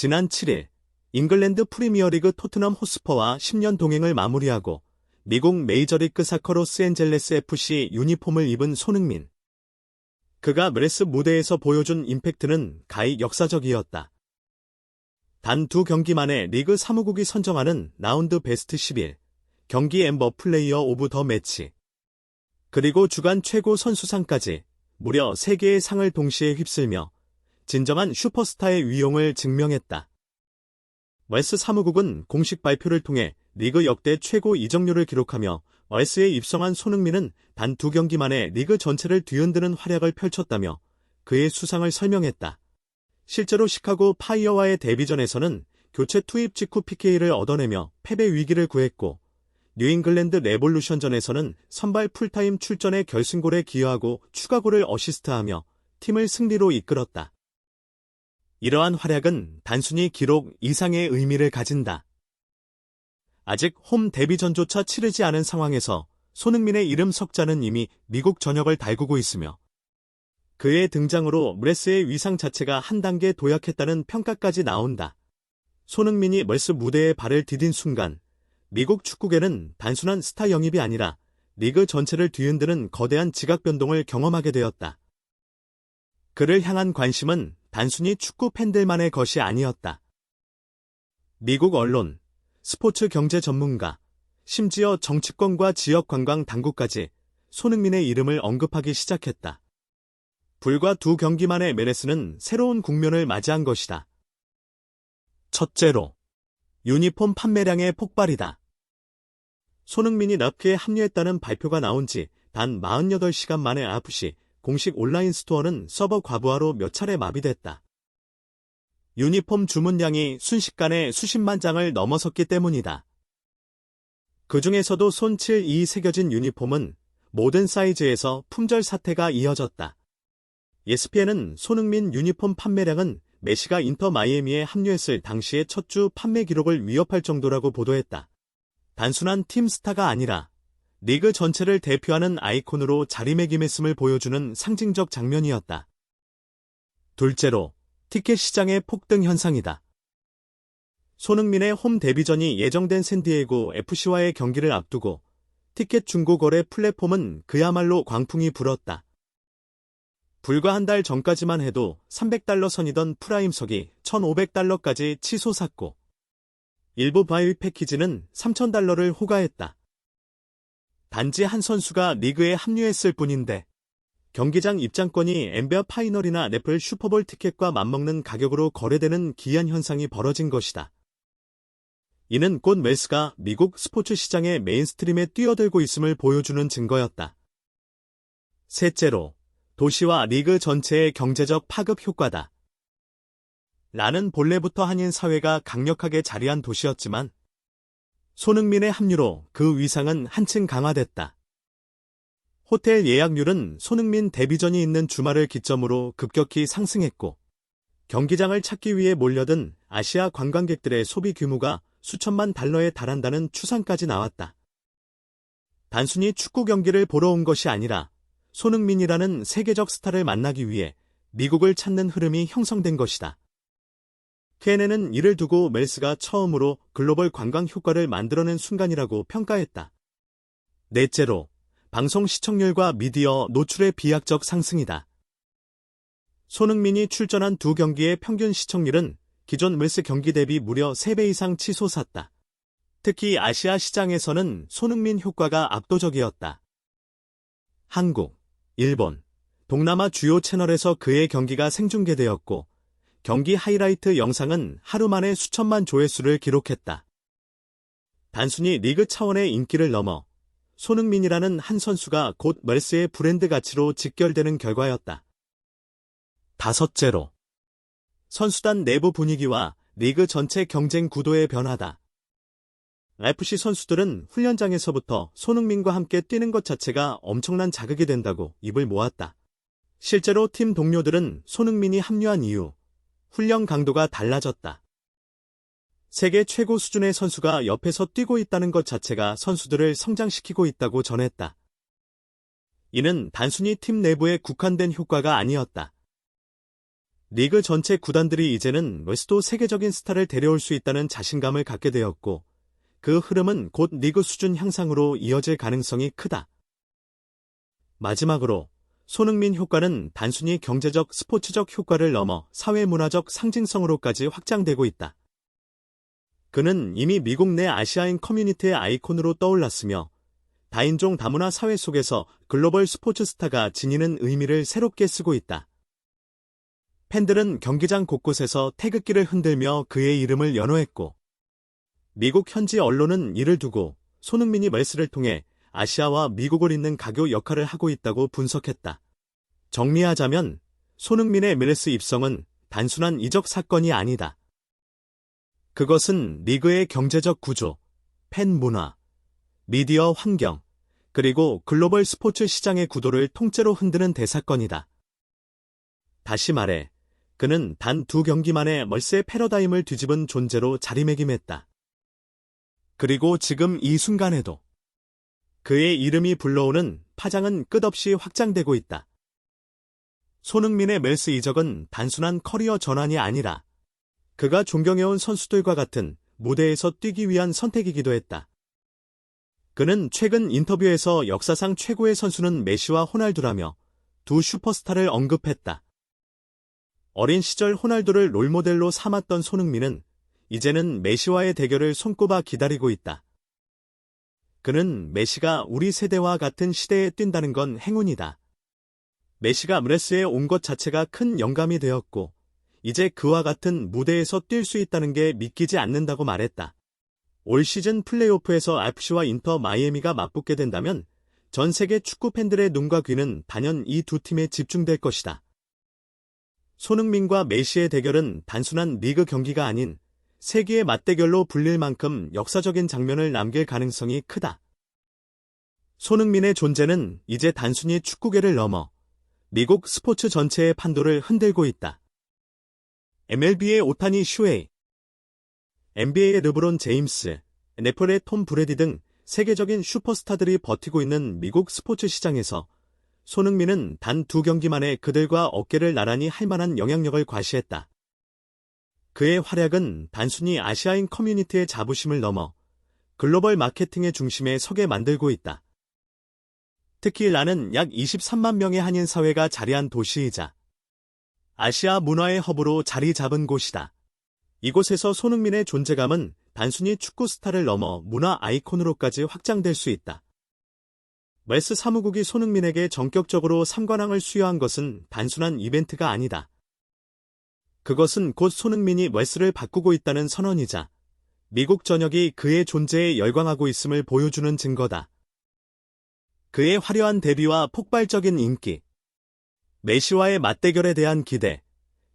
지난 7일 잉글랜드 프리미어리그 토트넘 호스퍼와 10년 동행을 마무리하고 미국 메이저리그 사커 로스앤젤레스 FC 유니폼을 입은 손흥민. 그가 브레스 무대에서 보여준 임팩트는 가히 역사적이었다. 단 2경기 만에 리그 사무국이 선정하는 라운드 베스트 11, 경기 엠버 플레이어 오브 더 매치, 그리고 주간 최고 선수상까지 무려 3개의 상을 동시에 휩쓸며 진정한 슈퍼스타의 위용을 증명했다. 웰스 사무국은 공식 발표를 통해 리그 역대 최고 이적료를 기록하며 웰스에 입성한 손흥민은 단 2경기 만에 리그 전체를 뒤흔드는 활약을 펼쳤다며 그의 수상을 설명했다. 실제로 시카고 파이어와의 데뷔전에서는 교체 투입 직후 PK를 얻어내며 패배 위기를 구했고, 뉴잉글랜드 레볼루션전에서는 선발 풀타임 출전에 결승골에 기여하고 추가골을 어시스트하며 팀을 승리로 이끌었다. 이러한 활약은 단순히 기록 이상의 의미를 가진다. 아직 홈 데뷔전조차 치르지 않은 상황에서 손흥민의 이름 석자는 이미 미국 전역을 달구고 있으며, 그의 등장으로 브레스의 위상 자체가 한 단계 도약했다는 평가까지 나온다. 손흥민이 웰스 무대에 발을 디딘 순간 미국 축구계는 단순한 스타 영입이 아니라 리그 전체를 뒤흔드는 거대한 지각 변동을 경험하게 되었다. 그를 향한 관심은 단순히 축구 팬들만의 것이 아니었다. 미국 언론, 스포츠 경제 전문가, 심지어 정치권과 지역 관광 당국까지 손흥민의 이름을 언급하기 시작했다. 불과 2경기 만에 메레스는 새로운 국면을 맞이한 것이다. 첫째로, 유니폼 판매량의 폭발이다. 손흥민이 납키에 합류했다는 발표가 나온 지 단 48시간 만에 FC 공식 온라인 스토어는 서버 과부하로 몇 차례 마비됐다. 유니폼 주문량이 순식간에 수십만 장을 넘어섰기 때문이다. 그 중에서도 손 7이 새겨진 유니폼은 모든 사이즈에서 품절 사태가 이어졌다. ESPN은 손흥민 유니폼 판매량은 메시가 인터 마이애미에 합류했을 당시의 첫 주 판매 기록을 위협할 정도라고 보도했다. 단순한 팀 스타가 아니라 리그 전체를 대표하는 아이콘으로 자리매김했음을 보여주는 상징적 장면이었다. 둘째로, 티켓 시장의 폭등 현상이다. 손흥민의 홈 데뷔전이 예정된 샌디에고 FC와의 경기를 앞두고 티켓 중고 거래 플랫폼은 그야말로 광풍이 불었다. 불과 한 달 전까지만 해도 $300 선이던 프라임석이 $1,500까지 치솟았고, 일부 바이 패키지는 $3,000를 호가했다. 단지 한 선수가 리그에 합류했을 뿐인데 경기장 입장권이 NBA 파이널이나 NFL 슈퍼볼 티켓과 맞먹는 가격으로 거래되는 기이한 현상이 벌어진 것이다. 이는 곧 웰스가 미국 스포츠 시장의 메인스트림에 뛰어들고 있음을 보여주는 증거였다. 셋째로, 도시와 리그 전체의 경제적 파급 효과다. 라는 본래부터 한인 사회가 강력하게 자리한 도시였지만 손흥민의 합류로 그 위상은 한층 강화됐다. 호텔 예약률은 손흥민 데뷔전이 있는 주말을 기점으로 급격히 상승했고, 경기장을 찾기 위해 몰려든 아시아 관광객들의 소비 규모가 수천만 달러에 달한다는 추산까지 나왔다. 단순히 축구 경기를 보러 온 것이 아니라 손흥민이라는 세계적 스타를 만나기 위해 미국을 찾는 흐름이 형성된 것이다. KNN은 이를 두고 웰스가 처음으로 글로벌 관광 효과를 만들어낸 순간이라고 평가했다. 넷째로, 방송 시청률과 미디어 노출의 비약적 상승이다. 손흥민이 출전한 2경기의 평균 시청률은 기존 웰스 경기 대비 무려 3배 이상 치솟았다. 특히 아시아 시장에서는 손흥민 효과가 압도적이었다. 한국, 일본, 동남아 주요 채널에서 그의 경기가 생중계되었고, 경기 하이라이트 영상은 하루 만에 수천만 조회수를 기록했다. 단순히 리그 차원의 인기를 넘어 손흥민이라는 한 선수가 곧 웰스의 브랜드 가치로 직결되는 결과였다. 다섯째로, 선수단 내부 분위기와 리그 전체 경쟁 구도의 변화다. FC 선수들은 훈련장에서부터 손흥민과 함께 뛰는 것 자체가 엄청난 자극이 된다고 입을 모았다. 실제로 팀 동료들은 손흥민이 합류한 이후 훈련 강도가 달라졌다. 세계 최고 수준의 선수가 옆에서 뛰고 있다는 것 자체가 선수들을 성장시키고 있다고 전했다. 이는 단순히 팀 내부에 국한된 효과가 아니었다. 리그 전체 구단들이 이제는 웨스도 세계적인 스타를 데려올 수 있다는 자신감을 갖게 되었고, 그 흐름은 곧 리그 수준 향상으로 이어질 가능성이 크다. 마지막으로 손흥민 효과는 단순히 경제적, 스포츠적 효과를 넘어 사회문화적 상징성으로까지 확장되고 있다. 그는 이미 미국 내 아시아인 커뮤니티의 아이콘으로 떠올랐으며 다인종 다문화 사회 속에서 글로벌 스포츠 스타가 지니는 의미를 새롭게 쓰고 있다. 팬들은 경기장 곳곳에서 태극기를 흔들며 그의 이름을 연호했고, 미국 현지 언론은 이를 두고 손흥민이 웰스를 통해 아시아와 미국을 잇는 가교 역할을 하고 있다고 분석했다. 정리하자면 손흥민의 웰스 입성은 단순한 이적 사건이 아니다. 그것은 리그의 경제적 구조, 팬 문화, 미디어 환경, 그리고 글로벌 스포츠 시장의 구도를 통째로 흔드는 대사건이다. 다시 말해, 그는 단 2경기 만에 웰스의 패러다임을 뒤집은 존재로 자리매김했다. 그리고 지금 이 순간에도 그의 이름이 불러오는 파장은 끝없이 확장되고 있다. 손흥민의 웰스 이적은 단순한 커리어 전환이 아니라 그가 존경해온 선수들과 같은 무대에서 뛰기 위한 선택이기도 했다. 그는 최근 인터뷰에서 역사상 최고의 선수는 메시와 호날두라며 두 슈퍼스타를 언급했다. 어린 시절 호날두를 롤모델로 삼았던 손흥민은 이제는 메시와의 대결을 손꼽아 기다리고 있다. 그는 메시가 우리 세대와 같은 시대에 뛴다는 건 행운이다. 메시가 MLS 온 것 자체가 큰 영감이 되었고, 이제 그와 같은 무대에서 뛸 수 있다는 게 믿기지 않는다고 말했다. 올 시즌 플레이오프에서 AFC와 인터 마이애미가 맞붙게 된다면 전 세계 축구 팬들의 눈과 귀는 단연 이 두 팀에 집중될 것이다. 손흥민과 메시의 대결은 단순한 리그 경기가 아닌 세계의 맞대결로 불릴 만큼 역사적인 장면을 남길 가능성이 크다. 손흥민의 존재는 이제 단순히 축구계를 넘어 미국 스포츠 전체의 판도를 흔들고 있다. MLB의 오타니 슈헤이, NBA의 르브론 제임스, NFL의 톰 브레디 등 세계적인 슈퍼스타들이 버티고 있는 미국 스포츠 시장에서 손흥민은 단 2경기 만에 그들과 어깨를 나란히 할 만한 영향력을 과시했다. 그의 활약은 단순히 아시아인 커뮤니티의 자부심을 넘어 글로벌 마케팅의 중심에 서게 만들고 있다. 특히 라는 약 23만 명의 한인 사회가 자리한 도시이자 아시아 문화의 허브로 자리 잡은 곳이다. 이곳에서 손흥민의 존재감은 단순히 축구 스타를 넘어 문화 아이콘으로까지 확장될 수 있다. 웰스 사무국이 손흥민에게 전격적으로 3관왕을 수여한 것은 단순한 이벤트가 아니다. 그것은 곧 손흥민이 웰스를 바꾸고 있다는 선언이자 미국 전역이 그의 존재에 열광하고 있음을 보여주는 증거다. 그의 화려한 데뷔와 폭발적인 인기, 메시와의 맞대결에 대한 기대,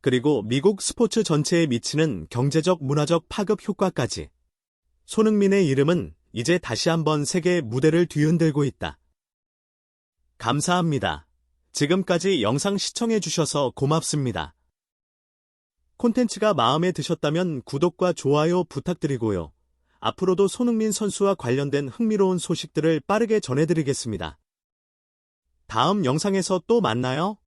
그리고 미국 스포츠 전체에 미치는 경제적 문화적 파급 효과까지 손흥민의 이름은 이제 다시 한번 세계의 무대를 뒤흔들고 있다. 감사합니다. 지금까지 영상 시청해주셔서 고맙습니다. 콘텐츠가 마음에 드셨다면 구독과 좋아요 부탁드리고요. 앞으로도 손흥민 선수와 관련된 흥미로운 소식들을 빠르게 전해드리겠습니다. 다음 영상에서 또 만나요.